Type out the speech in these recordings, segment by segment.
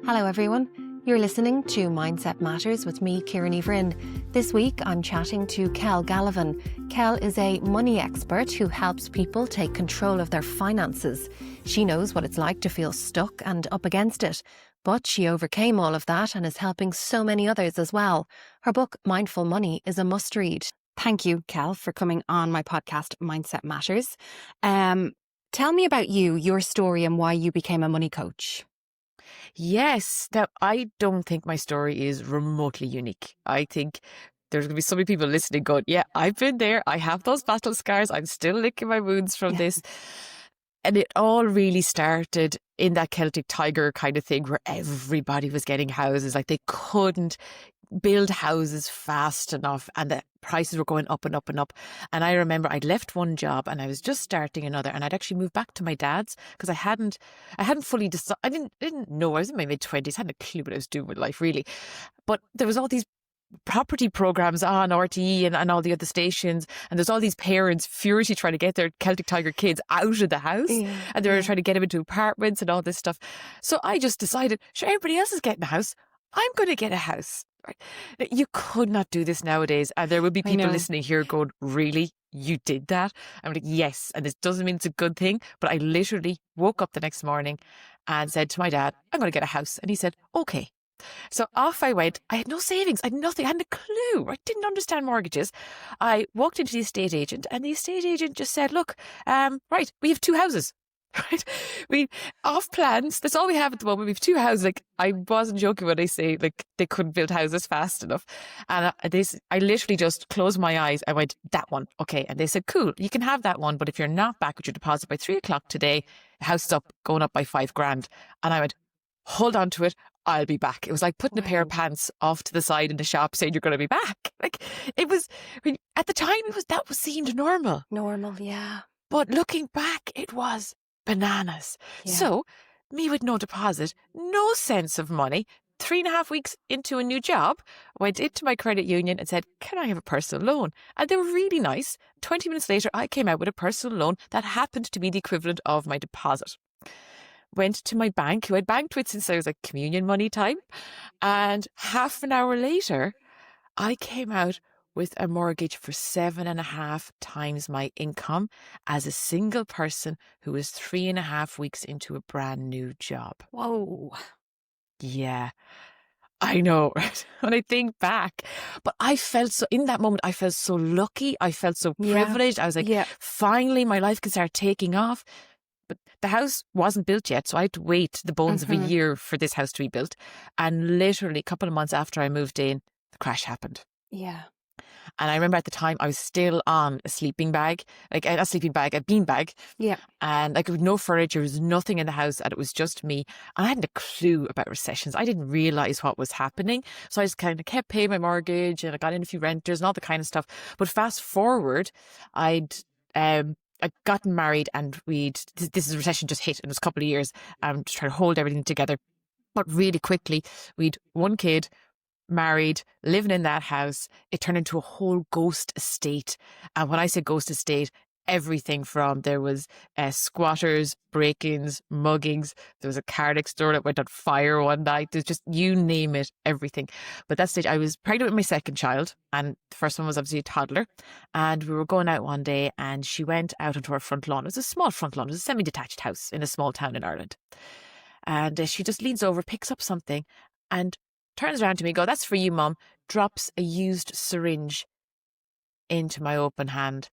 Hello everyone, you're listening to Mindset Matters with me, Ciara. This week I'm chatting to Kel Galavan. Kel is a money expert who helps people take control of their finances. She knows what it's like to feel stuck and up against it, but she overcame all of that and is helping so many others as well. Her book, Mindful Money, is a must-read. Thank you, Kel, for coming on my podcast, Mindset Matters. Tell me about you, your story and why you became a money coach. Yes. Now, I don't think my story is remotely unique. I think there's going to be so many people listening going, yeah, I've been there. I have those battle scars. I'm still licking my wounds from this. And it all really started in that Celtic Tiger kind of thing where everybody was getting houses. Like they couldn't build houses fast enough and the prices were going up and up and up. And I remember I'd left one job and I was just starting another, and I'd actually moved back to my dad's because I hadn't fully decided. I didn't know. I was in my mid-20s, hadn't a clue what I was doing with life really. But there was all these property programs on RTE and all the other stations, and there's all these parents furiously trying to get their Celtic Tiger kids out of the house, and they were trying to get them into apartments and all this stuff. So I just decided, sure, everybody else is getting a house, I'm going to get a house. Right? You could not do this nowadays, and there will be people listening here going, really? You did that? I'm like, yes, and this doesn't mean it's a good thing, but I literally woke up the next morning and said to my dad, I'm going to get a house. And he said, okay. So off I went. I had no savings. I had nothing. I hadn't a clue. I didn't understand mortgages. I walked into the estate agent, and the estate agent just said, look, right, we have two houses. Right? We off plans. That's all we have at the moment. We have two houses. Like, I wasn't joking when I say like they couldn't build houses fast enough. And I literally just closed my eyes. I went, that one. Okay. And they said, cool, you can have that one. But if you're not back with your deposit by 3:00 today, the house is up, going up by $5,000. And I went, hold on to it. I'll be back. It was like putting a pair of pants off to the side in the shop saying you're going to be back. Like it was, at the time that seemed normal. Normal, yeah. But looking back, it was bananas. Yeah. So me with no deposit, no sense of money, 3.5 weeks into a new job, went into my credit union and said, can I have a personal loan? And they were really nice. 20 minutes later, I came out with a personal loan that happened to be the equivalent of my deposit. Went to my bank, who I'd banked with since I was like communion money time. And half an hour later, I came out with a mortgage for 7.5 times my income as a single person who was 3.5 weeks into a brand new job. Whoa. Yeah, I know, right? When I think back, but I felt so, in that moment, I felt so lucky. I felt so privileged. I was like, finally, my life can start taking off. But the house wasn't built yet, so I had to wait the bones of a year for this house to be built. And literally a couple of months after I moved in, the crash happened. Yeah. And I remember at the time I was still on a sleeping bag, like a bean bag. Yeah. And like with no furniture, there was nothing in the house, and it was just me. And I hadn't a clue about recessions. I didn't realize what was happening. So I just kind of kept paying my mortgage, and I got in a few renters and all the kind of stuff. But fast forward, I'd gotten married, and this is recession just hit, and it was a couple of years. Just trying to hold everything together. But really quickly, we'd one kid, married, living in that house. It turned into a whole ghost estate. And when I say ghost estate, everything from there was squatters, break-ins, muggings. There was a car next door that went on fire one night. There's just, you name it, everything. But at that stage, I was pregnant with my second child, and the first one was obviously a toddler. And we were going out one day, and she went out onto our front lawn. It was a small front lawn. It was a semi-detached house in a small town in Ireland. And she just leans over, picks up something, and turns around to me, that's for you, Mum, drops a used syringe into my open hand.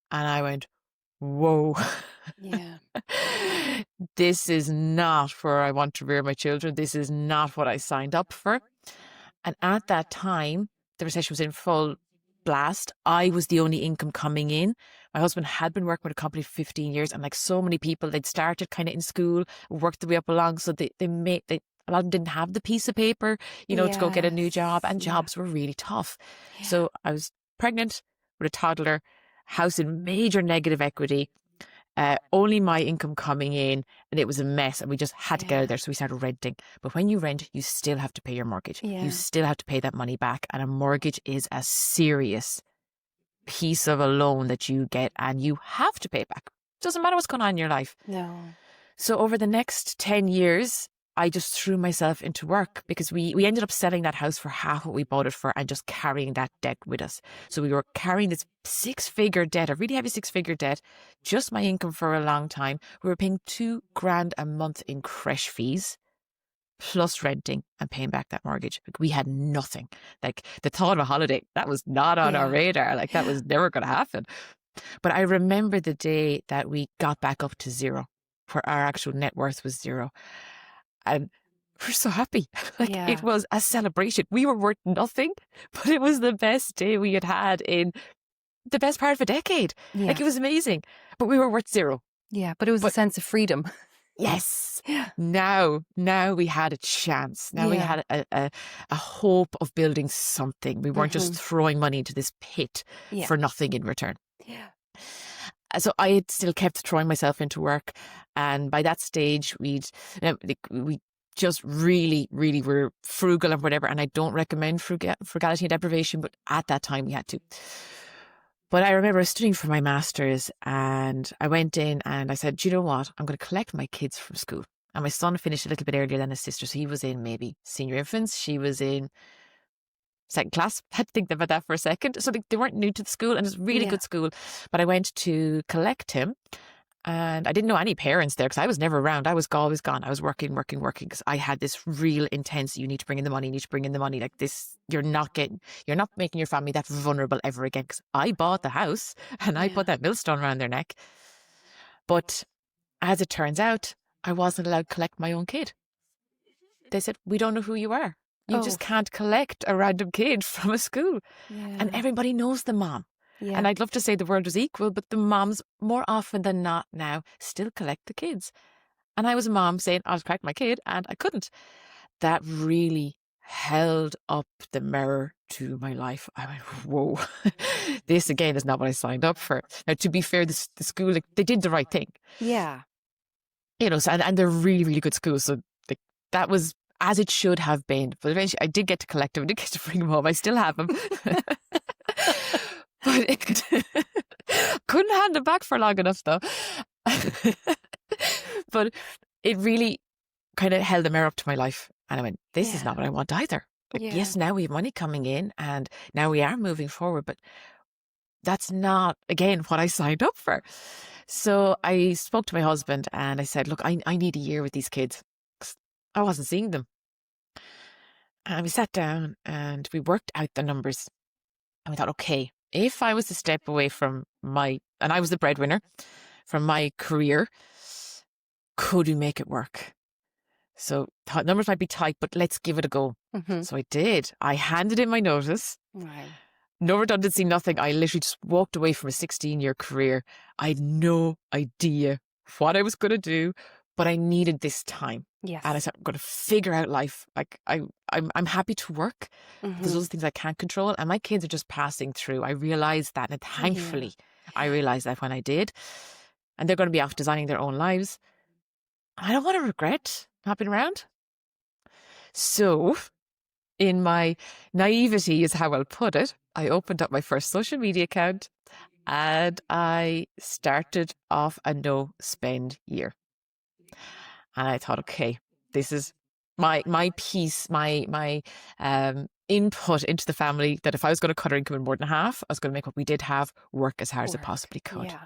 And I went, whoa. Yeah. This is not where I want to rear my children. This is not what I signed up for. And at that time, the recession was in full blast. I was the only income coming in. My husband had been working with a company for 15 years. And like so many people, they'd started kind of in school, worked their way up along. So a lot of them didn't have the piece of paper, to go get a new job, and jobs were really tough. Yeah. So I was pregnant with a toddler, house in major negative equity, only my income coming in, and it was a mess, and we just had to get out of there. So we started renting. But when you rent, you still have to pay your mortgage. Yeah. You still have to pay that money back. And a mortgage is a serious piece of a loan that you get, and you have to pay it back. Doesn't matter what's going on in your life. No. So over the next 10 years, I just threw myself into work because we ended up selling that house for half what we bought it for and just carrying that debt with us. So we were carrying this 6-figure debt, a really heavy 6-figure debt, just my income for a long time. We were paying $2,000 a month in creche fees, plus renting and paying back that mortgage. Like, we had nothing. Like, the thought of a holiday, that was not on our radar. Like, that was never going to happen. But I remember the day that we got back up to zero, where our actual net worth was zero. And we're so happy. Like, it was a celebration. We were worth nothing, but it was the best day we had in the best part of a decade. Yeah. Like, it was amazing. But we were worth zero. Yeah, but it was a sense of freedom. Yes. Now we had a chance. Now we had a hope of building something. We weren't just throwing money into this pit for nothing in return. Yeah. So I had still kept throwing myself into work. And by that stage, we just really, really were frugal and whatever. And I don't recommend frugality and deprivation, but at that time we had to. But I remember studying for my master's, and I went in and I said, do you know what? I'm going to collect my kids from school. And my son finished a little bit earlier than his sister. So he was in maybe senior infants. She was in second class. I had to think about that for a second. So they weren't new to the school, and it's a really good school. But I went to collect him, and I didn't know any parents there because I was never around. I was always gone. I was working because I had this real intense, you need to bring in the money, like this, you're not making your family that vulnerable ever again, because I bought the house and I put that millstone around their neck. But as it turns out, I wasn't allowed to collect my own kid. They said, we don't know who you are. You just can't collect a random kid from a school. And everybody knows the mom. Yeah. And I'd love to say the world was equal, but the moms, more often than not now, still collect the kids. And I was a mom saying, I'll collect my kid, and I couldn't. That really held up the mirror to my life. I went, whoa, this again is not what I signed up for. Now, to be fair, the school, they did the right thing. Yeah. So, and they're really, really good schools. So that was as it should have been. But eventually I did get to collect them. I did get to bring them home. I still have them. But couldn't hand it back for long enough, though. But it really kind of held the mirror up to my life. And I went, this is not what I want either. Yes, now we have money coming in and now we are moving forward. But that's not, again, what I signed up for. So I spoke to my husband and I said, look, I need a year with these kids. I wasn't seeing them. And we sat down and we worked out the numbers. And we thought, okay, if I was to step away from and I was the breadwinner, from my career, could we make it work? So numbers might be tight, but let's give it a go. Mm-hmm. So I did. I handed in my notice. Right. No redundancy, nothing. I literally just walked away from a 16-year career. I had no idea what I was going to do, but I needed this time. Yes. And I said, I'm going to figure out life. Like I'm happy to work. Mm-hmm. There's those things I can't control. And my kids are just passing through. I realized that. And thankfully, I realized that when I did. And they're going to be off designing their own lives. I don't want to regret not being around. So in my naivety is how I'll put it, I opened up my first social media account and I started off a no spend year. And I thought, okay, this is my piece, my input into the family, that if I was going to cut our income in more than half, I was going to make what we did have work as hard as it possibly could. Yeah.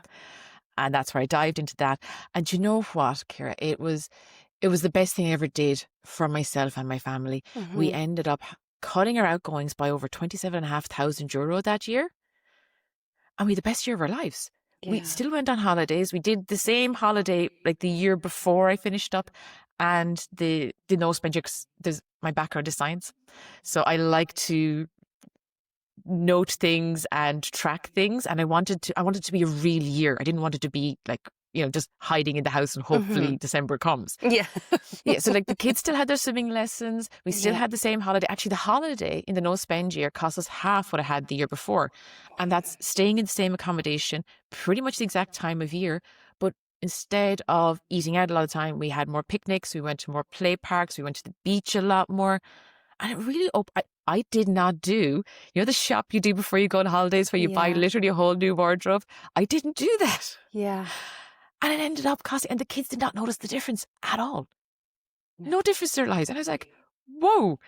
And that's where I dived into that. And you know what, Ciara? It was the best thing I ever did for myself and my family. Mm-hmm. We ended up cutting our outgoings by over €27,500 that year. And we had the best year of our lives. Yeah. We still went on holidays. We did the same holiday like the year before I finished up, and the no spend year, 'cause my background is science. So I like to note things and track things, and I wanted to be a real year. I didn't want it to be like, just hiding in the house and hopefully December comes. Yeah. Yeah. So like the kids still had their swimming lessons. We still had the same holiday. Actually, the holiday in the no spend year cost us half what I had the year before. And that's staying in the same accommodation, pretty much the exact time of year. But instead of eating out a lot of the time, we had more picnics. We went to more play parks. We went to the beach a lot more. And it really, I did not do, the shop you do before you go on holidays where you buy literally a whole new wardrobe. I didn't do that. Yeah. And it ended up costing, and the kids did not notice the difference at all. No difference in their lives. And I was like, whoa.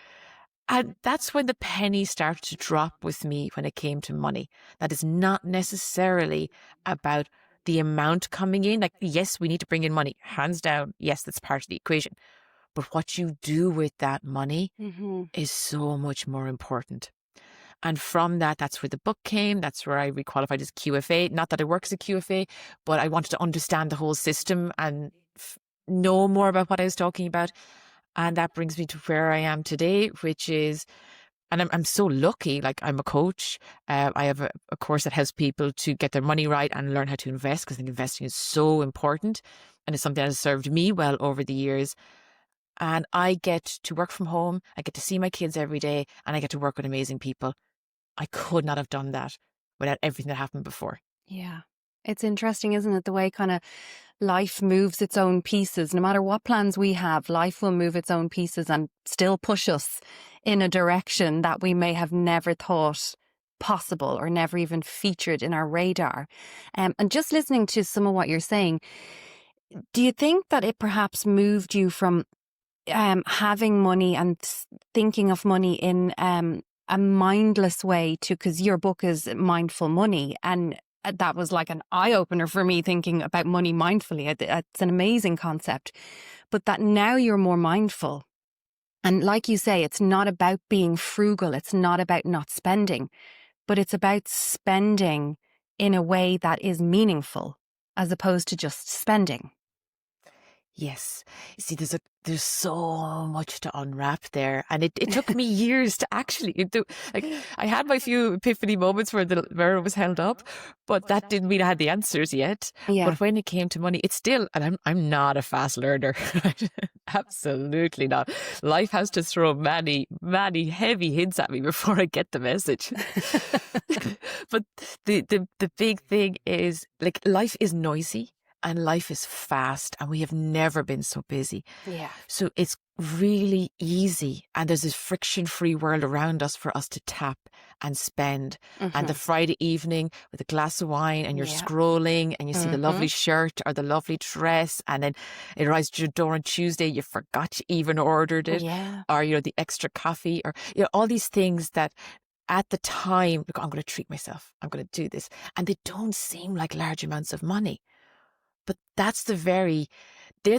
And that's when the penny started to drop with me when it came to money. That is not necessarily about the amount coming in. Like, yes, we need to bring in money. Hands down. Yes, that's part of the equation. But what you do with that money is so much more important. And from that, that's where the book came. That's where I requalified as QFA. Not that I work as a QFA, but I wanted to understand the whole system and know more about what I was talking about. And that brings me to where I am today, which is, and I'm so lucky, like I'm a coach. I have a course that helps people to get their money right and learn how to invest, because I think investing is so important. And it's something that has served me well over the years. And I get to work from home. I get to see my kids every day, and I get to work with amazing people. I could not have done that without everything that happened before. Yeah. It's interesting, isn't it? The way kind of life moves its own pieces. No matter what plans we have, life will move its own pieces and still push us in a direction that we may have never thought possible or never even featured in our radar. And just listening to some of what you're saying, do you think that it perhaps moved you from having money and thinking of money in a mindless way to, because your book is Mindful Money, and that was like an eye-opener for me, thinking about money mindfully. It's an amazing concept. But that now you're more mindful. And like you say, it's not about being frugal. It's not about not spending, but it's about spending in a way that is meaningful as opposed to just spending. Yes. You see, there's so much to unwrap there. And it took me years to actually do. Like, I had my few epiphany moments where it was held up, but that didn't mean I had the answers yet. Yeah. But when it came to money, it's still, and I'm not a fast learner. Absolutely not. Life has to throw many, many heavy hints at me before I get the message. But the big thing is, like, life is noisy. And life is fast, and we have never been so busy. Yeah. So it's really easy, and there's this friction-free world around us for us to tap and spend. And the Friday evening with a glass of wine, and you're scrolling, and you see the lovely shirt or the lovely dress, and then it arrives at your door on Tuesday, you forgot you even ordered it, or the extra coffee, or all these things that at the time, look, I'm going to treat myself, I'm going to do this, and they don't seem like large amounts of money. But they're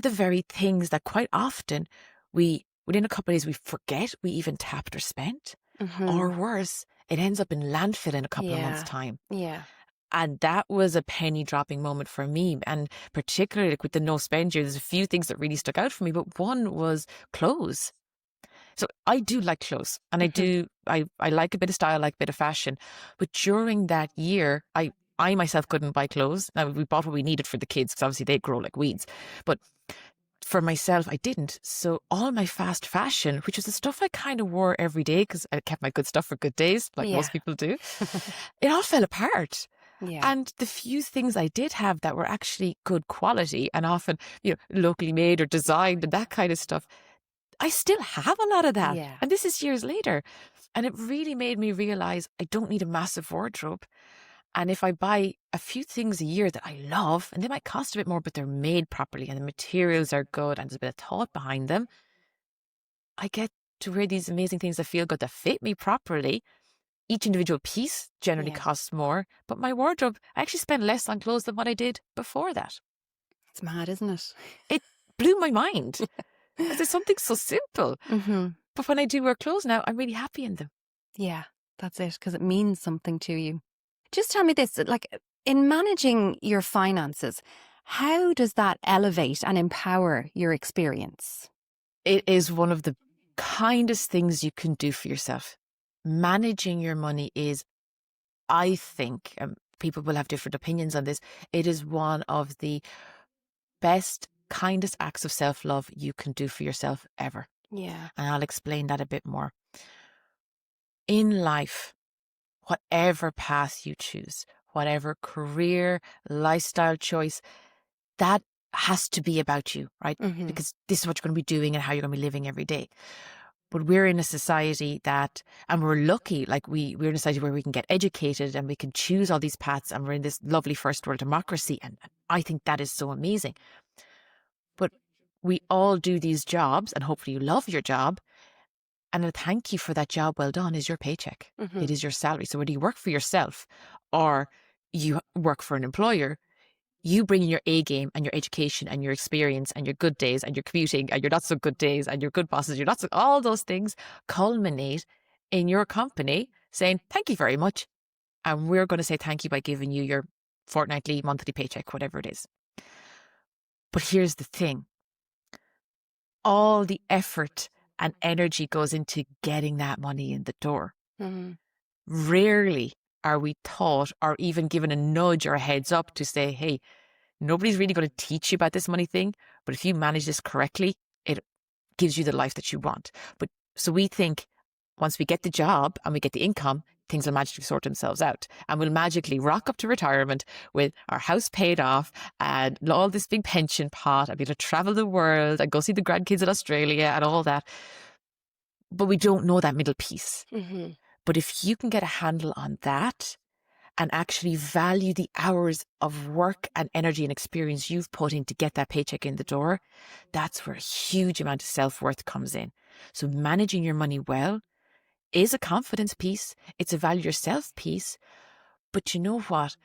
the very things that quite often within a couple of days, we forget we even tapped or spent. Or worse, it ends up in landfill in a couple of months' time. Yeah. And that was a penny dropping moment for me. And particularly, like, with the no spend year, there's a few things that really stuck out for me. But one was clothes. So I do like clothes, and I like a bit of style, I like a bit of fashion. But during that year, I myself couldn't buy clothes. Now, we bought what we needed for the kids, because obviously they grow like weeds. But for myself, I didn't. So all my fast fashion, which was the stuff I kind of wore every day, because I kept my good stuff for good days, like most people do, it all fell apart. Yeah. And the few things I did have that were actually good quality and often, locally made or designed and that kind of stuff, I still have a lot of that. Yeah. And this is years later. And it really made me realize I don't need a massive wardrobe. And if I buy a few things a year that I love, and they might cost a bit more, but they're made properly and the materials are good and there's a bit of thought behind them, I get to wear these amazing things that feel good, that fit me properly. Each individual piece generally costs more, but my wardrobe, I actually spend less on clothes than what I did before that. It's mad, isn't it? It blew my mind. Because it's something so simple. But when I do wear clothes now, I'm really happy in them. Yeah, that's it, because it means something to you. Just tell me this, like, in managing your finances, how does that elevate and empower your experience? It is one of the kindest things you can do for yourself. Managing your money is, I think, people will have different opinions on this, it is one of the best, kindest acts of self-love you can do for yourself ever. Yeah. And I'll explain that a bit more. In life, whatever path you choose, whatever career, lifestyle choice, that has to be about you, right? Because this is what you're going to be doing and how you're going to be living every day. But we're in a society that, and we're lucky, like we're in a society where we can get educated and we can choose all these paths, and we're in this lovely first world democracy. And I think that is so amazing. But we all do these jobs, and hopefully you love your job. And a thank you for that job well done is your paycheck. It is your salary. So whether you work for yourself or you work for an employer, you bring in your A game and your education and your experience and your good days and your commuting and your not so good days and your good bosses, your not so, all those things culminate in your company saying, thank you very much. And we're going to say thank you by giving you your fortnightly, monthly paycheck, whatever it is. But here's the thing. All the effort and energy goes into getting that money in the door. Rarely are we taught or even given a nudge or a heads up to say, hey, nobody's really going to teach you about this money thing, but if you manage this correctly, it gives you the life that you want. But so we think once we get the job and we get the income, things will magically sort themselves out. And we'll magically rock up to retirement with our house paid off and all this big pension pot and be able to travel the world and go see the grandkids in Australia and all that. But we don't know that middle piece. But if you can get a handle on that and actually value the hours of work and energy and experience you've put in to get that paycheck in the door, that's where a huge amount of self-worth comes in. So managing your money well is a confidence piece. It's a value yourself piece. But you know what?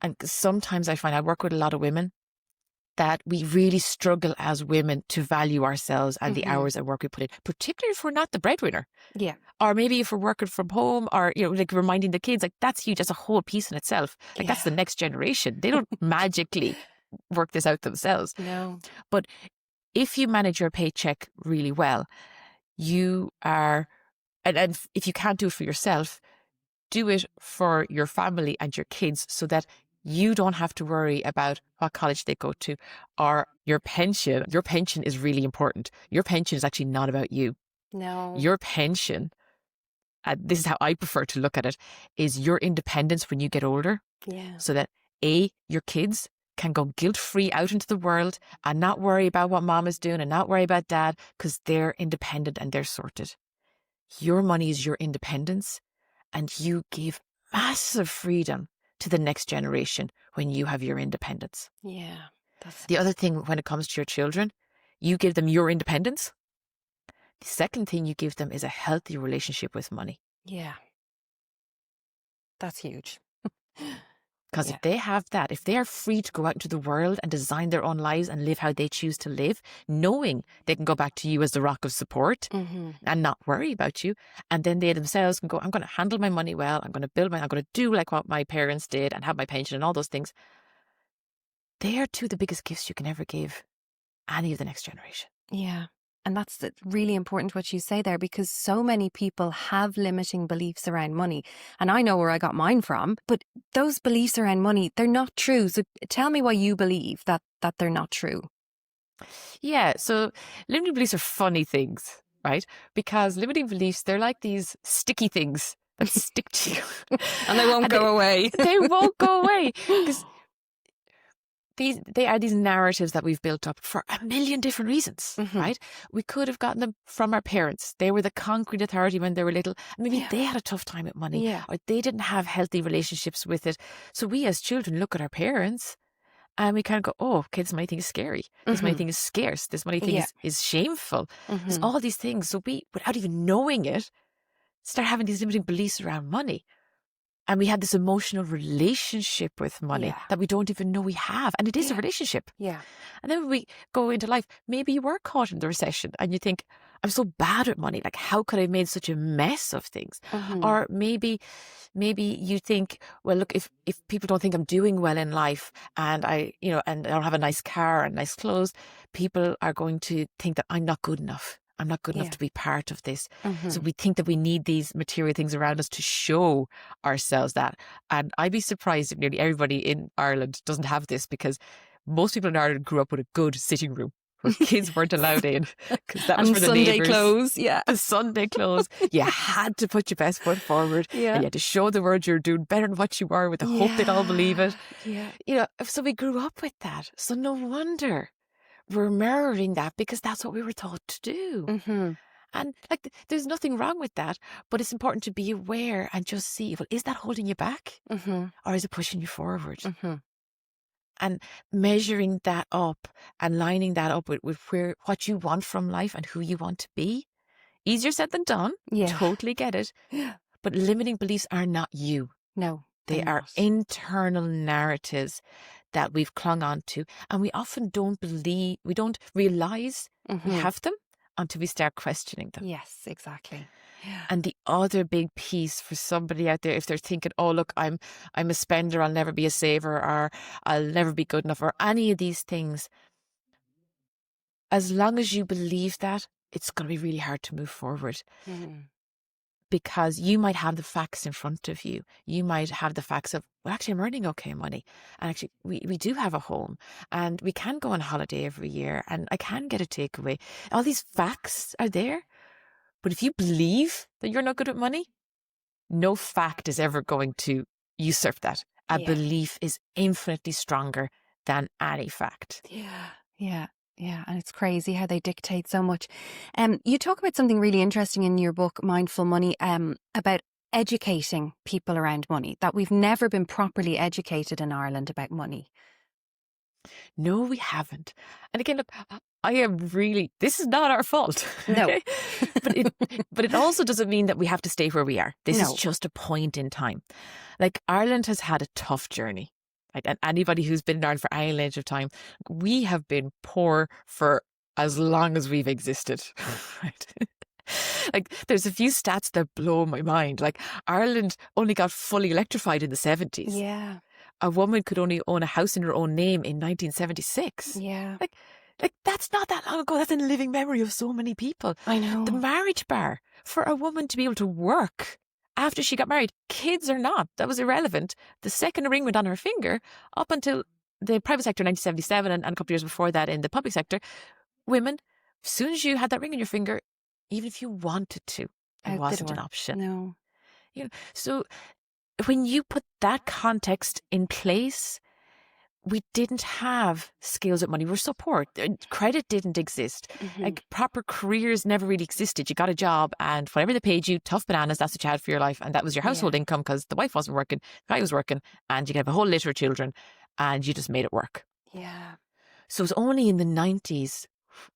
And sometimes I find I work with a lot of women that we really struggle as women to value ourselves and the hours of work we put in, particularly if we're not the breadwinner. Yeah. Or maybe if we're working from home or, like reminding the kids, like that's huge. That's a whole piece in itself. Like that's the next generation. They don't magically work this out themselves. No. But if you manage your paycheck really well, you are, and if you can't do it for yourself, do it for your family and your kids so that you don't have to worry about what college they go to or your pension. Your pension is really important. Your pension is actually not about you. No. Your pension, this is how I prefer to look at it, is your independence when you get older. Yeah. So that your kids can go guilt-free out into the world and not worry about what mom is doing and not worry about dad because they're independent and they're sorted. Your money is your independence and you give massive freedom to the next generation when you have your independence. Yeah. The other thing when it comes to your children, you give them your independence. The second thing you give them is a healthy relationship with money. Yeah. That's huge. Because if they have that, if they are free to go out into the world and design their own lives and live how they choose to live, knowing they can go back to you as the rock of support and not worry about you. And then they themselves can go, I'm going to handle my money well. I'm going to I'm going to do like what my parents did and have my pension and all those things. They are two of the biggest gifts you can ever give any of the next generation. Yeah. And that's really important what you say there, because so many people have limiting beliefs around money. And I know where I got mine from, but those beliefs around money, they're not true. So tell me why you believe that they're not true. Yeah. So limiting beliefs are funny things, right? Because limiting beliefs, they're like these sticky things that stick to you. And they won't go away. They won't go away. Because they are these narratives that we've built up for a million different reasons, right? We could have gotten them from our parents. They were the concrete authority when they were little. Maybe they had a tough time with money or they didn't have healthy relationships with it. So we as children look at our parents and we kind of go, oh, okay, this money thing is scary. This money thing is scarce. This money thing is shameful. There's all these things. So we, without even knowing it, start having these limiting beliefs around money. And we had this emotional relationship with money that we don't even know we have. And it is a relationship. Yeah. And then when we go into life, maybe you were caught in the recession and you think, I'm so bad at money. Like, how could I have made such a mess of things? Or maybe you think, well, look, if people don't think I'm doing well in life and and I don't have a nice car and nice clothes, people are going to think that I'm not good enough. I'm not good enough to be part of this. So we think that we need these material things around us to show ourselves that. And I'd be surprised if nearly everybody in Ireland doesn't have this, because most people in Ireland grew up with a good sitting room where kids weren't allowed in because that was for the Sunday neighbours. clothes, The Sunday clothes. You had to put your best foot forward. And you had to show the world you're doing better than what you are with the hope they'd all believe it. So we grew up with that. So no wonder we're mirroring that, because that's what we were taught to do. And like, there's nothing wrong with that, but it's important to be aware and just see, well, is that holding you back or is it pushing you forward? And measuring that up and lining that up with what you want from life and who you want to be. Easier said than done. Yeah. Totally get it. But limiting beliefs are not you. No, They they're are not. internal narratives that we've clung on to. And we often don't realize we have them until we start questioning them. Yes, exactly. Yeah. And the other big piece for somebody out there, if they're thinking, oh, look, I'm a spender, I'll never be a saver, or I'll never be good enough, or any of these things, as long as you believe that, it's going to be really hard to move forward. Because you might have the facts in front of you. You might have the facts of, well, actually, I'm earning okay money. And actually, we do have a home. And we can go on holiday every year. And I can get a takeaway. All these facts are there. But if you believe that you're not good at money, no fact is ever going to usurp that. A belief is infinitely stronger than any fact. Yeah. And it's crazy how they dictate so much. You talk about something really interesting in your book, Mindful Money, about educating people around money, that we've never been properly educated in Ireland about money. No, we haven't. And again, look, this is not our fault. No. Okay? but it also doesn't mean that we have to stay where we are. This is just a point in time. Like, Ireland has had a tough journey. Right? And anybody who's been in Ireland for any length of time, we have been poor for as long as we've existed. Right? Like, there's a few stats that blow my mind. Like, Ireland only got fully electrified in the 70s. Yeah. A woman could only own a house in her own name in 1976. Yeah. Like that's not that long ago. That's in living memory of so many people. I know. The marriage bar for a woman to be able to work after she got married, kids or not, that was irrelevant. The second a ring went on her finger, up until the private sector in 1977 and a couple of years before that in the public sector, women, as soon as you had that ring on your finger, even if you wanted to, it wasn't an option. No. So when you put that context in place, we didn't have skills at money. We were so poor. Credit didn't exist. Like, proper careers never really existed. You got a job and whatever they paid you, tough bananas, that's what you had for your life. And that was your household income because the wife wasn't working, the guy was working, and you could have a whole litter of children and you just made it work. Yeah. So it was only in the 90s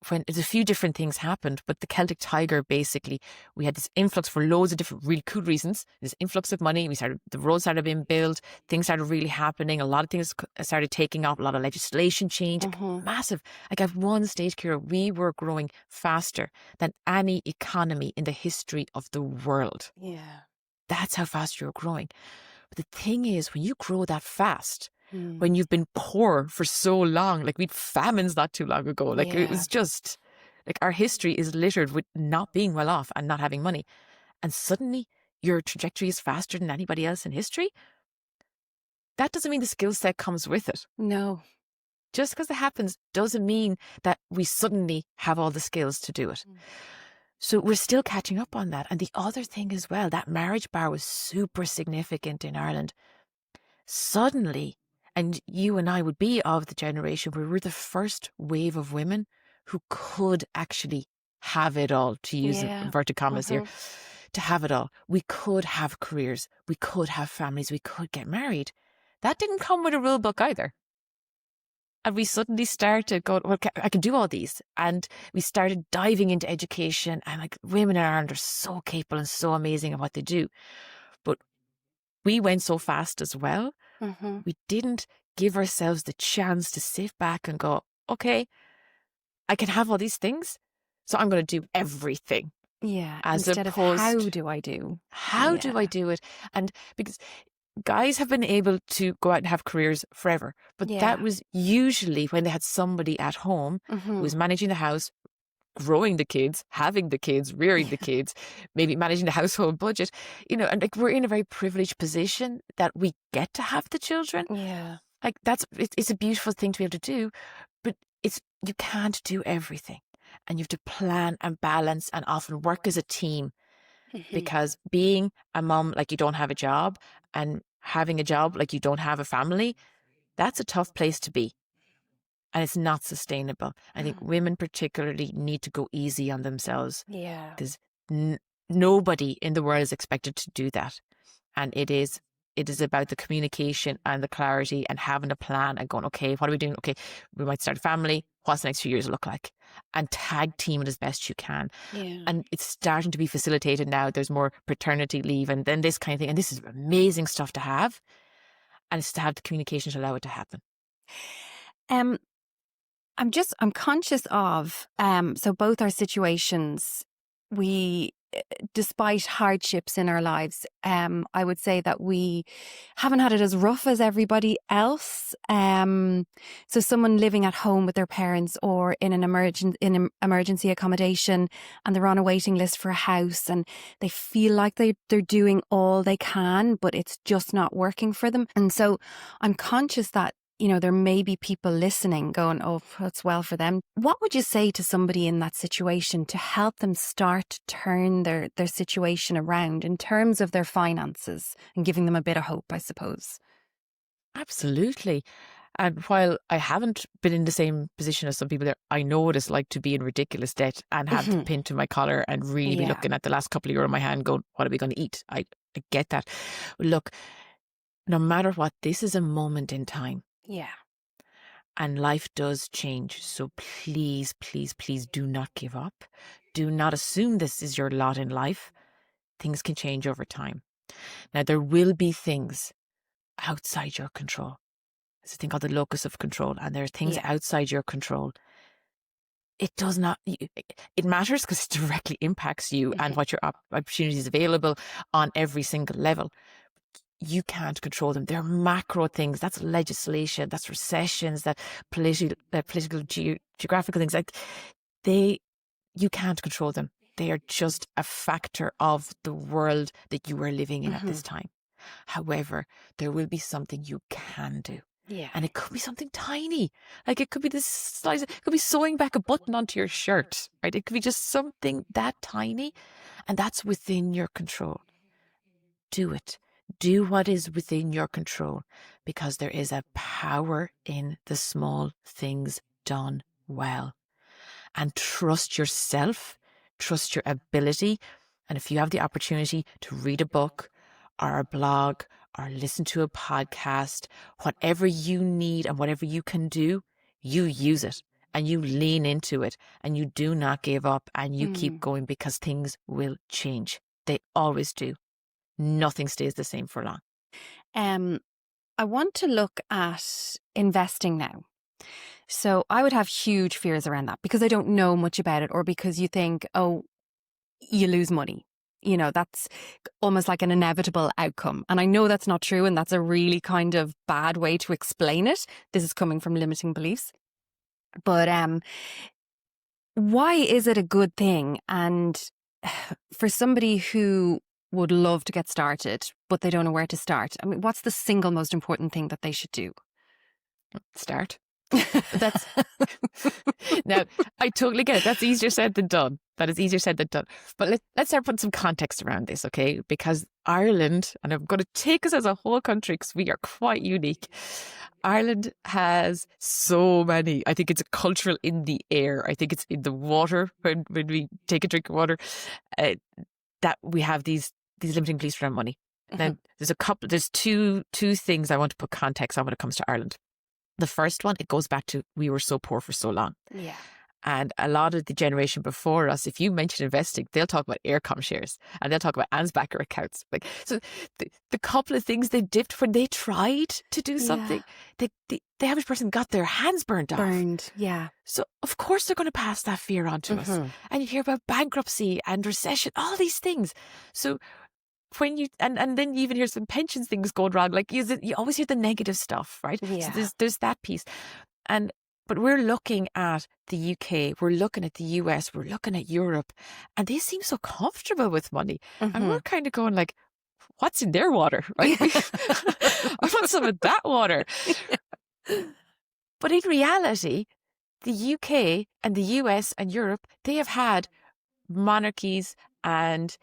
when a few different things happened, but the Celtic Tiger, basically, we had this influx for loads of different really cool reasons. This influx of money, the roads started being built, things started really happening, a lot of things started taking off, a lot of legislation change, massive. Like, at one stage, Ciara, we were growing faster than any economy in the history of the world. Yeah. That's how fast you were growing. But the thing is, when you grow that fast, when you've been poor for so long, like, we'd famines not too long ago. Like, it was just, like, our history is littered with not being well off and not having money. And suddenly your trajectory is faster than anybody else in history. That doesn't mean the skill set comes with it. No. Just because it happens doesn't mean that we suddenly have all the skills to do it. So we're still catching up on that. And the other thing as well, that marriage bar was super significant in Ireland. Suddenly, and you and I would be of the generation where we're the first wave of women who could actually have it all, to use inverted commas here, to have it all. We could have careers, we could have families, we could get married. That didn't come with a rule book either. And we suddenly started going, well, I can do all these. And we started diving into education, and like, women in Ireland are so capable and so amazing at what they do. But we went so fast as well. We didn't give ourselves the chance to sit back and go, okay, I can have all these things, so I'm going to do everything. Yeah. As Instead opposed, of how do I do? How do I do it? And because guys have been able to go out and have careers forever, but that was usually when they had somebody at home who was managing the house, growing the kids, having the kids, rearing the kids, maybe managing the household budget, and like, we're in a very privileged position that we get to have the children. Yeah. Like, it's a beautiful thing to be able to do, but you can't do everything, and you have to plan and balance and often work as a team, because being a mom like you don't have a job and having a job like you don't have a family, that's a tough place to be. And it's not sustainable. I think women particularly need to go easy on themselves. Yeah. Because nobody in the world is expected to do that. And it is It is about the communication and the clarity and having a plan and going, okay, what are we doing? Okay, we might start a family. What's the next few years look like? And tag team it as best you can. Yeah. And it's starting to be facilitated now. There's more paternity leave and then this kind of thing. And this is amazing stuff to have. And it's to have the communication to allow it to happen. I'm conscious of, so both our situations, despite hardships in our lives, I would say that we haven't had it as rough as everybody else. So someone living at home with their parents or in an emergency accommodation, and they're on a waiting list for a house, and they feel like they're doing all they can, but it's just not working for them. And so I'm conscious that, you know, there may be people listening going, oh, that's well for them. What would you say to somebody in that situation to help them start to turn their situation around in terms of their finances and giving them a bit of hope, I suppose? Absolutely. And while I haven't been in the same position as some people there, I know what it's like to be in ridiculous debt and have the pin to my collar and really be looking at the last couple of euro in my hand going, what are we going to eat? I get that. Look, no matter what, this is a moment in time. Yeah. And life does change. So please, please, please do not give up. Do not assume this is your lot in life. Things can change over time. Now, there will be things outside your control. There's a thing called the locus of control, and there are things outside your control. It does not, it matters because it directly impacts you and what your opportunities available on every single level. You can't control them. They're macro things. That's legislation. That's recessions. That political, geographical things. Like you can't control them. They are just a factor of the world that you are living in at this time. However, there will be something you can do. Yeah. And it could be something tiny. Like it could be this size. It could be sewing back a button onto your shirt, right? It could be just something that tiny, and that's within your control. Do it. Do what is within your control, because there is a power in the small things done well. And trust yourself, trust your ability. And if you have the opportunity to read a book or a blog or listen to a podcast, whatever you need and whatever you can do, you use it and you lean into it and you do not give up and you keep going, because things will change. They always do. Nothing stays the same for long. I want to look at investing now. So I would have huge fears around that because I don't know much about it, or because you think, oh, you lose money. You know, that's almost like an inevitable outcome. And I know that's not true, and that's a really kind of bad way to explain it. This is coming from limiting beliefs. But why is it a good thing? And for somebody who would love to get started, but they don't know where to start, I mean, what's the single most important thing that they should do? Start. That's now, I totally get it. That's easier said than done. That is easier said than done. But let's start putting some context around this, okay? Because Ireland, and I'm going to take us as a whole country because we are quite unique. Ireland has so many. I think it's cultural in the air. I think it's in the water when we take a drink of water. That we have these limiting beliefs around money. Now, there's two things I want to put context on when it comes to Ireland. The first one, it goes back to we were so poor for so long. Yeah. And a lot of the generation before us, if you mention investing, they'll talk about Aircom shares and they'll talk about Ansbacher accounts. Like, so the couple of things they dipped when they tried to do something, the average person got their hands burned off. Yeah. So of course they're going to pass that fear on to us. And you hear about bankruptcy and recession, all these things. So when you and then you even hear some pensions things going wrong, like you always hear the negative stuff, right? Yeah. So there's that piece. But we're looking at the UK, we're looking at the US, we're looking at Europe, and they seem so comfortable with money. And we're kind of going like, what's in their water, right? I want some of that water. But in reality, the UK and the US and Europe, they have had monarchies and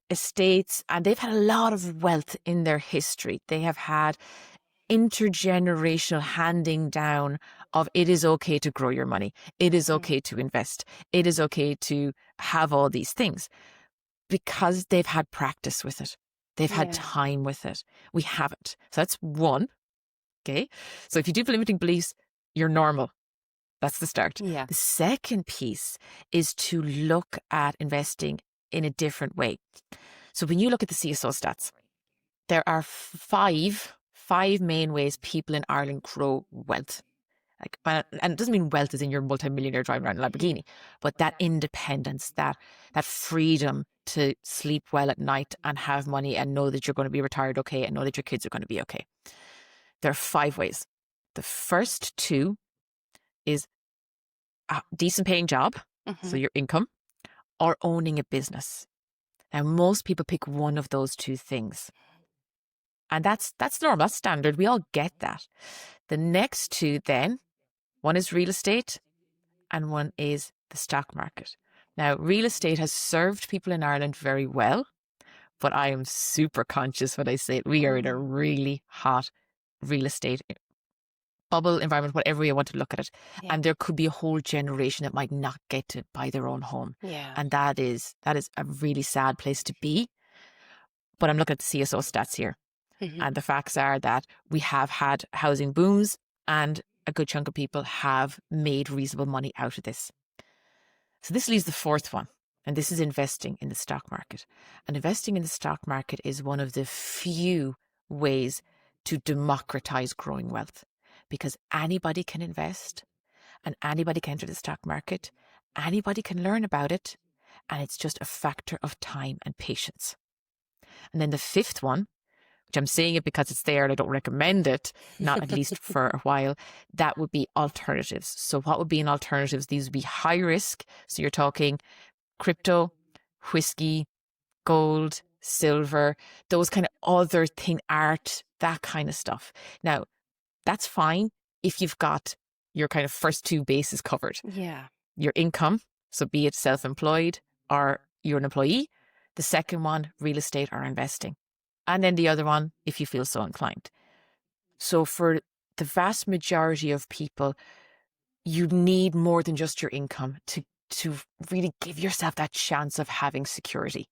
estates, and they've had a lot of wealth in their history. They have had intergenerational handing down of it is okay to grow your money. It is okay to invest. It is okay to have all these things because they've had practice with it. They've had time with it. We haven't. So that's one. Okay. So if you do have limiting beliefs, you're normal. That's the start. Yeah. The second piece is to look at investing in a different way. So when you look at the CSO stats, there are five main ways people in Ireland grow wealth. And it doesn't mean wealth as in you're a multimillionaire driving around in a Lamborghini, but that independence, that freedom to sleep well at night and have money and know that you're going to be retired okay and know that your kids are going to be okay. There are 5 ways. The first 2 is a decent paying job, so your income, or owning a business. Now, most people pick one of those 2 things. And that's normal, that's standard. We all get that. The next 2 then, one is real estate and one is the stock market. Now, real estate has served people in Ireland very well, but I am super conscious when I say it. We are in a really hot real estate bubble environment, whatever you want to look at it. Yeah. And there could be a whole generation that might not get to buy their own home. Yeah. And that is a really sad place to be. But I'm looking at the CSO stats here. And the facts are that we have had housing booms and a good chunk of people have made reasonable money out of this. So this leaves the fourth one, and this is investing in the stock market. And investing in the stock market is one of the few ways to democratize growing wealth, because anybody can invest and anybody can enter the stock market. Anybody can learn about it. And it's just a factor of time and patience. And then the fifth one, which I'm saying it because it's there and I don't recommend it, not at least for a while, that would be alternatives. So what would be in alternatives? These would be high risk. So you're talking crypto, whiskey, gold, silver, those kind of other thing, art, that kind of stuff. Now, that's fine if you've got your kind of first 2 bases covered. Yeah. Your income, so be it self-employed or you're an employee. The second one, real estate or investing. And then the other one, if you feel so inclined. So for the vast majority of people, you need more than just your income to really give yourself that chance of having security.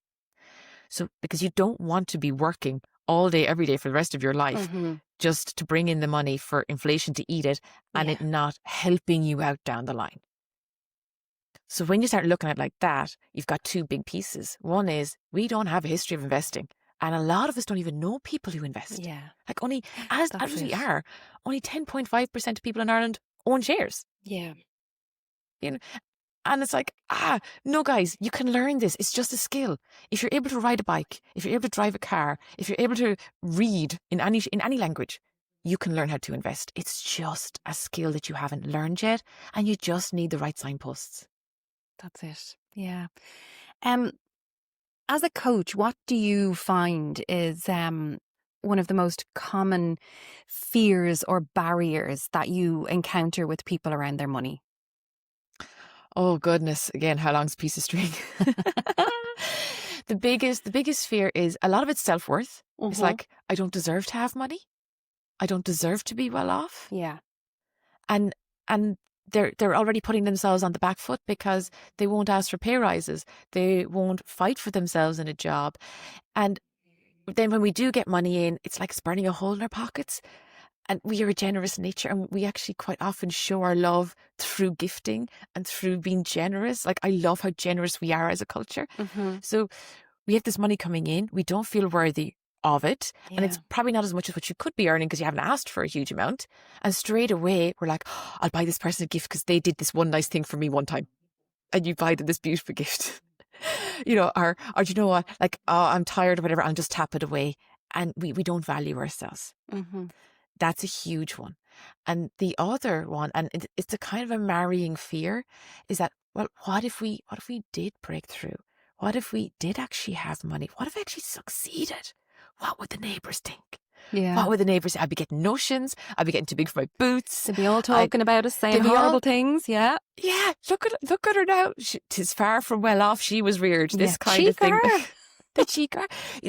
So because you don't want to be working all day, every day for the rest of your life, just to bring in the money for inflation to eat it and it not helping you out down the line. So when you start looking at it like that, you've got 2 big pieces. One is we don't have a history of investing. And a lot of us don't even know people who invest. Yeah. Like only, as we are, only 10.5% of people in Ireland own shares. Yeah. You know, and it's like, no guys, you can learn this. It's just a skill. If you're able to ride a bike, if you're able to drive a car, if you're able to read in any language, you can learn how to invest. It's just a skill that you haven't learned yet. And you just need the right signposts. That's it. Yeah. As a coach, what do you find is one of the most common fears or barriers that you encounter with people around their money? Oh goodness! Again, how long's a piece of string? The biggest fear is a lot of it's self-worth. It's like, I don't deserve to have money. I don't deserve to be well off. Yeah, and they're already putting themselves on the back foot because they won't ask for pay rises. They won't fight for themselves in a job. And then when we do get money in, it's like it's burning a hole in our pockets. And we are a generous nature and we actually quite often show our love through gifting and through being generous. Like I love how generous we are as a culture. So we have this money coming in. We don't feel worthy of it. Yeah. And it's probably not as much as what you could be earning because you haven't asked for a huge amount. And straight away, we're like, I'll buy this person a gift because they did this one nice thing for me one time. And you buy them this beautiful gift. Or do you know what? Like, I'm tired or whatever. I'll just tap it away. And we don't value ourselves. That's a huge one. And the other one, and it's a kind of a marrying fear, is that, well, what if we did break through? What if we did actually have money? What if I actually succeeded? What would the neighbours think? Yeah. What would the neighbours say? I'd be getting notions. I'd be getting too big for my boots. They'd be all talking about us, saying horrible things. Yeah. Yeah. Look at her now. 'Tis far from well off. She was reared. This kind of thing. The cheeker.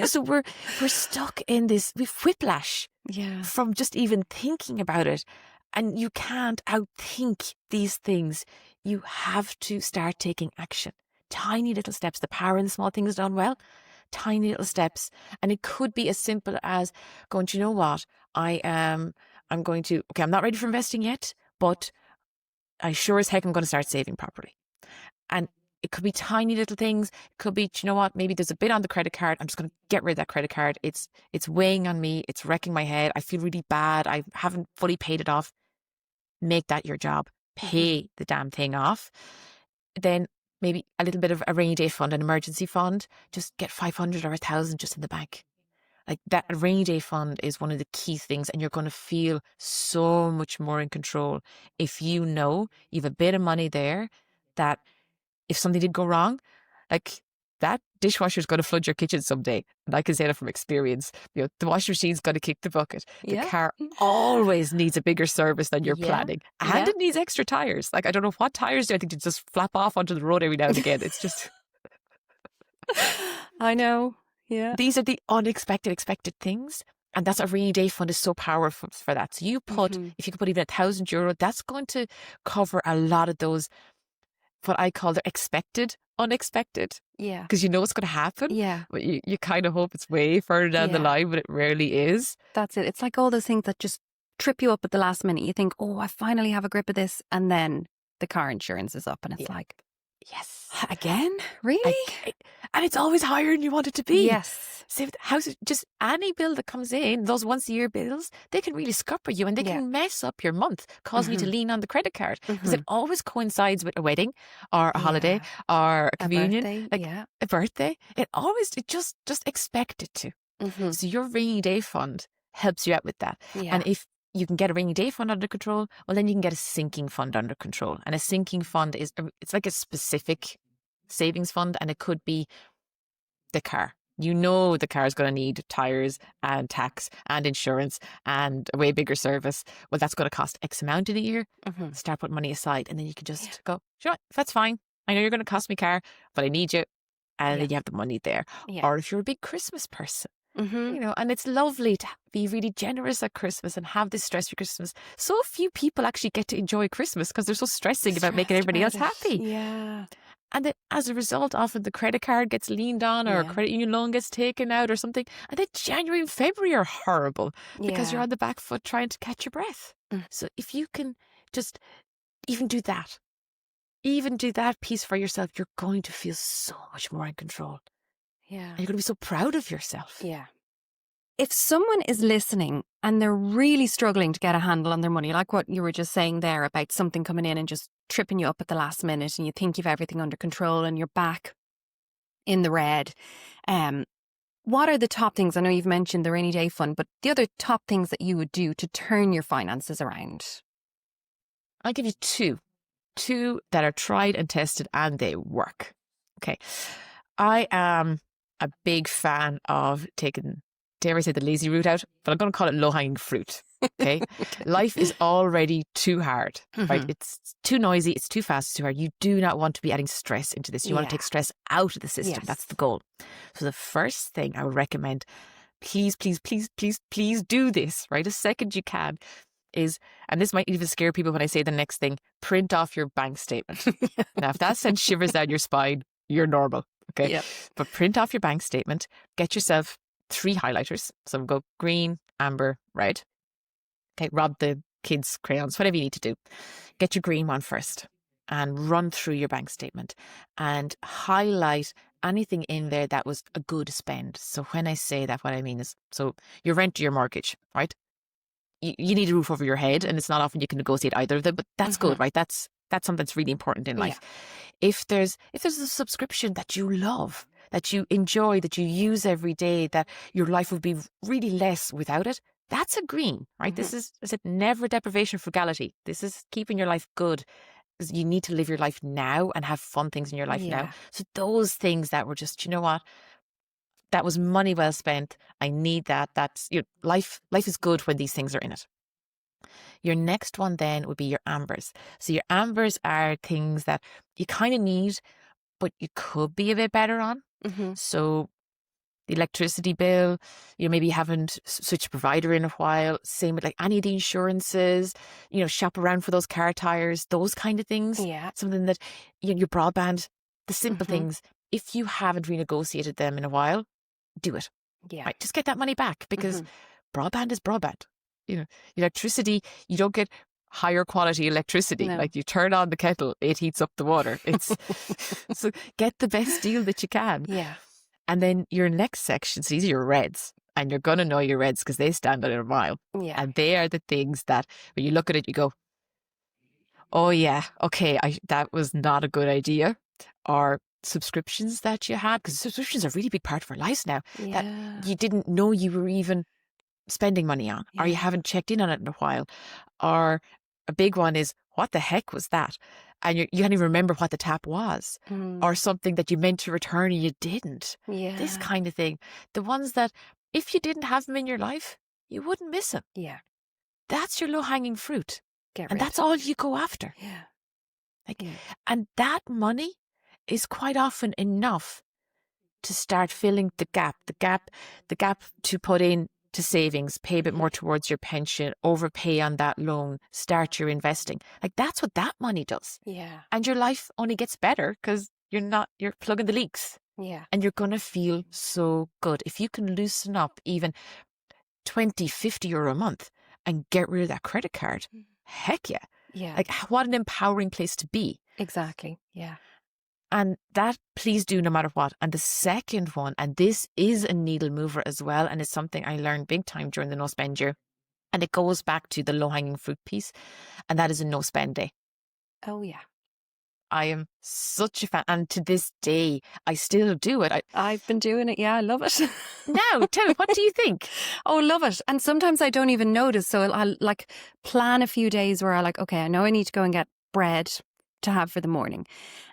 So we're stuck in this. We've whiplash. Yeah. From just even thinking about it. And you can't outthink these things. You have to start taking action. Tiny little steps. The power in the small things done well. tiny little steps. And it could be as simple as going, "Do you know what? I'm going to, okay, I'm not ready for investing yet, but I sure as heck I'm going to start saving properly." And it could be tiny little things. It could be, "Do you know what? Maybe there's a bit on the credit card. I'm just going to get rid of that credit card. It's weighing on me. It's wrecking my head. I feel really bad. I haven't fully paid it off." Make that your job. Pay the damn thing off. Then maybe a little bit of a rainy day fund, an emergency fund. Just get 500 or 1,000 just in the bank. Like that rainy day fund is one of the key things, and you're going to feel so much more in control if you know you have a bit of money there that if something did go wrong, like that dishwasher is going to flood your kitchen someday. And I can say that from experience. The washing machine's going to kick the bucket. The car always needs a bigger service than you're planning. And it needs extra tires. Like, I don't know what tires do. I think they just flap off onto the road every now and again. It's just... I know. Yeah. These are the unexpected, expected things. And that's a rainy day fund is so powerful for that. So you put, if you could put even €1,000, that's going to cover a lot of those, what I call the expected, unexpected. Yeah. Because you know what's going to happen. Yeah. But you kind of hope it's way further down the line, but it rarely is. That's it. It's like all those things that just trip you up at the last minute. You think, "Oh, I finally have a grip of this." And then the car insurance is up and it's like, yes. Again? Really? And it's always higher than you want it to be. Yes. So just any bill that comes in, those once a year bills, they can really scupper you and they can mess up your month, causing you to lean on the credit card. Because it always coincides with a wedding or a holiday or a communion, birthday, a birthday. It just expect it to. So your rainy day fund helps you out with that. Yeah. And if you can get a rainy day fund under control, well, then you can get a sinking fund under control. And a sinking fund it's like a specific savings fund, and it could be the car. You know the car is going to need tires and tax and insurance and a way bigger service. Well, that's going to cost X amount in a year. Start putting money aside, and then you can just go, "Sure, that's fine. I know you're going to cost me car, but I need you." And then you have the money there. Or if you're a big Christmas person, you know, and it's lovely to be really generous at Christmas and have this stress-free Christmas. So few people actually get to enjoy Christmas because they're so stressing about making everybody else happy. Yeah. And then as a result, often the credit card gets leaned on or a credit union loan gets taken out or something. And then January and February are horrible because you're on the back foot trying to catch your breath. So if you can just even do that piece for yourself, you're going to feel so much more in control. Yeah. And you're going to be so proud of yourself. Yeah. If someone is listening and they're really struggling to get a handle on their money, like what you were just saying there about something coming in and just tripping you up at the last minute and you think you've everything under control and you're back in the red, what are the top things? I know you've mentioned the rainy day fund, but the other top things that you would do to turn your finances around? I'll give you two that are tried and tested and they work. Okay. I am a big fan of taking, dare I say, the lazy route out, but I'm going to call it low-hanging fruit. Okay. Life is already too hard, right? It's too noisy. It's too fast. It's too hard. You do not want to be adding stress into this. You want to take stress out of the system. Yes. That's the goal. So the first thing I would recommend, please, please, please, please, please do this, right? As second you can is, and this might even scare people when I say the next thing, print off your bank statement. Now, if that sends shivers down your spine, you're normal. Okay. Yep. But print off your bank statement, get yourself 3 highlighters. So go green, amber, red. Okay. Rob the kids' crayons, whatever you need to do. Get your green one first and run through your bank statement and highlight anything in there that was a good spend. So when I say that, what I mean is, so your rent or your mortgage, right? You need a roof over your head, and it's not often you can negotiate either of them, but that's good, right? That's something that's really important in life. If there's a subscription that you love, that you enjoy, that you use every day, that your life would be really less without it, that's a green, right? This is, I said, never deprivation, frugality. This is keeping your life good. You need to live your life now and have fun things in your life now. So those things that were just, you know what? That was money well spent. I need that. That's life is good when these things are in it. Your next one then would be your ambers. So your ambers are things that you kind of need, but you could be a bit better on. So the electricity bill, maybe you haven't switched provider in a while. Same with like any of the insurances, shop around for those car tires, those kind of things. Yeah. Something that, your broadband, the simple things, if you haven't renegotiated them in a while, do it. Yeah. Right? Just get that money back, because broadband is broadband. Electricity, you don't get higher quality electricity. No. Like, you turn on the kettle, it heats up the water. So get the best deal that you can. Yeah. And then your next section, so these are your reds. And you're going to know your reds because they stand out in a mile. Yeah. And they are the things that when you look at it, you go, oh yeah, okay, that was not a good idea. Or subscriptions that you had, because subscriptions are a really big part of our lives now, that you didn't know you were even spending money on, or you haven't checked in on it in a while. Or a big one is, what the heck was that? And you can't even remember what the tap was, or something that you meant to return and you didn't. Yeah. This kind of thing. The ones that if you didn't have them in your life, you wouldn't miss them. Yeah. That's your low-hanging fruit. Get And rid. that's all you go after. Yeah. And that money is quite often enough to start filling the gap to put in to savings, pay a bit more towards your pension, overpay on that loan, start your investing. Like, that's what that money does. Yeah. And your life only gets better because you're plugging the leaks, Yeah. and you're going to feel so good. If you can loosen up even 20, 50 euro a month and get rid of that credit card, heck yeah. Yeah. Like, what an empowering place to be. Exactly. Yeah. And that, please do, no matter what. And the second one, and this is a needle mover as well, and it's something I learned big time during the no spend year. And it goes back to the low hanging fruit piece. And that is a no spend day. Oh, yeah. I am such a fan. And to this day, I still do it. I've been doing it. Yeah, I love it. Now, tell me, what do you think? Oh, love it. And sometimes I don't even notice. So I'll like plan a few days where I like, okay, I know I need to go and get bread to have for the morning.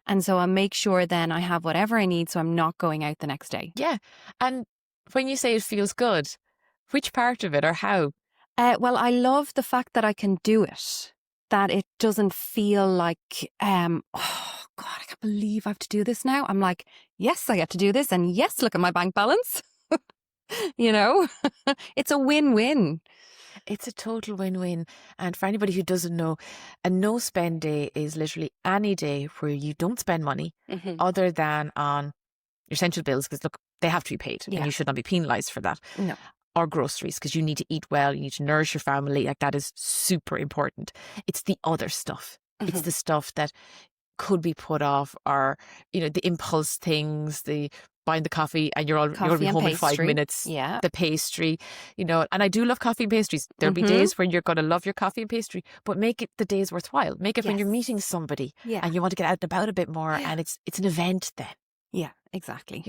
And so I'll make sure then I have whatever I need so I'm not going out the next day. Yeah. And when you say it feels good, which part of it or how? Well, I love the fact that I can do it. That it doesn't feel like, oh God, I can't believe I have to do this now. I'm like, yes, I get to do this. And yes, look at my bank balance. It's a win-win. It's a total win-win. And for anybody who doesn't know, a no spend day is literally any day where you don't spend money other than on your essential bills, because look, they have to be paid and you should not be penalised for that. No. Or groceries, because you need to eat well, you need to nourish your family. Like, that is super important. It's the other stuff. It's the stuff that could be put off, or, the impulse things, the buying the coffee and you're going to be home in 5 minutes. Yeah. The pastry, and I do love coffee and pastries. There'll be days when you're going to love your coffee and pastry, but make it the days worthwhile. Make it when you're meeting somebody and you want to get out and about a bit more, and it's an event then. Yeah, exactly.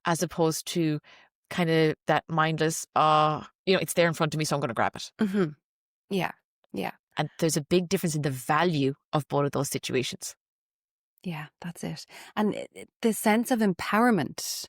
As opposed to kind of that mindless, it's there in front of me, so I'm going to grab it. Yeah. Yeah. And there's a big difference in the value of both of those situations. Yeah, that's it. And the sense of empowerment,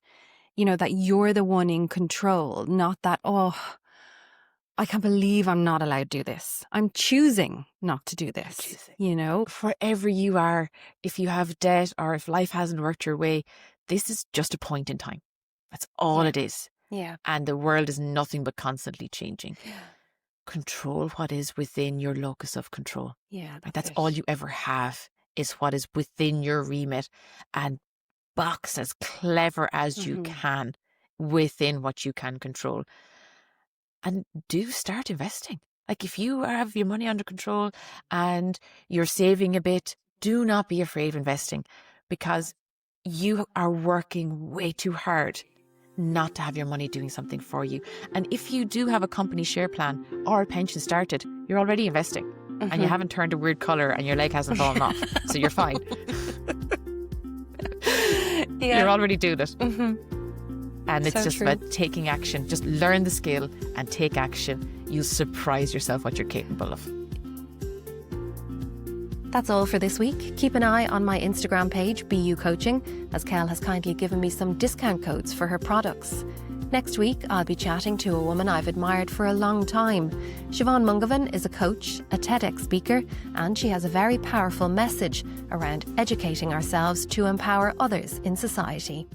that you're the one in control, not that, I can't believe I'm not allowed to do this. I'm choosing not to do this, Wherever you are, if you have debt or if life hasn't worked your way, this is just a point in time. That's all it is. Yeah. And the world is nothing but constantly changing. Yeah. Control what is within your locus of control. Yeah. That's all you ever have, is what is within your remit, and box as clever as you can within what you can control. And do start investing. Like, if you have your money under control and you're saving a bit, do not be afraid of investing, because you are working way too hard not to have your money doing something for you. And if you do have a company share plan or a pension started, you're already investing and you haven't turned a weird colour and your leg hasn't fallen off. So you're fine. You're already doing it. And it's so just true. About taking action. Just learn the skill and take action. You'll surprise yourself what you're capable of. That's all for this week. Keep an eye on my Instagram page, BU Coaching, as Kel has kindly given me some discount codes for her products. Next week, I'll be chatting to a woman I've admired for a long time. Siobhan Mungovan is a coach, a TEDx speaker, and she has a very powerful message around educating ourselves to empower others in society.